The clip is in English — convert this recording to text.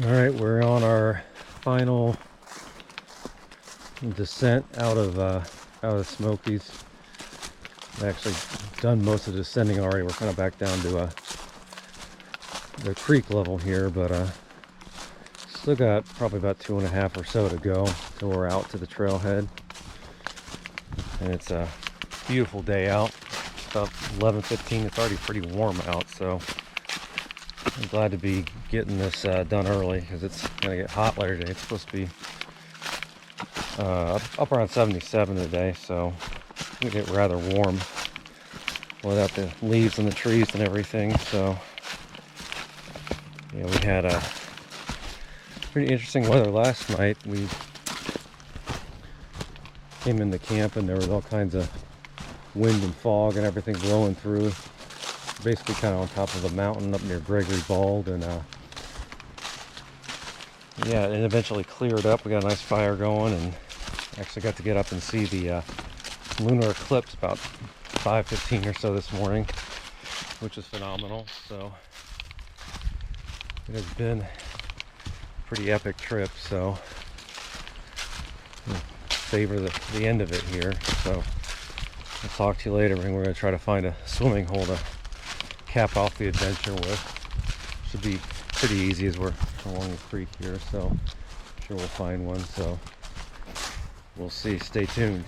All right, we're on our final descent out of Smokies. I've actually done most of the descending already. We're kind of back down to the creek level here, but still got probably about 2.5 or so to go till we're out to the trailhead. And it's a beautiful day out. It's about 11:15. It's already pretty warm out, so I'm glad to be getting this done early because it's going to get hot later today. It's supposed to be up around 77 today, so it's going to get rather warm without the leaves and the trees and everything. So yeah, we had a pretty interesting weather last night. We came into camp and there was all kinds of wind and fog and everything blowing through. Basically kind of on top of a mountain up near Gregory Bald, and yeah, it eventually cleared up. We got a nice fire going and actually got to get up and see the lunar eclipse about 5:15 or so this morning, which is phenomenal. So it has been a pretty epic trip, so I'll favor the end of it here. So I'll talk to you later, and we're going to try to find a swimming hole to cap off the adventure with. Should be pretty easy as we're along the creek here, so I'm sure we'll find one. So we'll see. Stay tuned.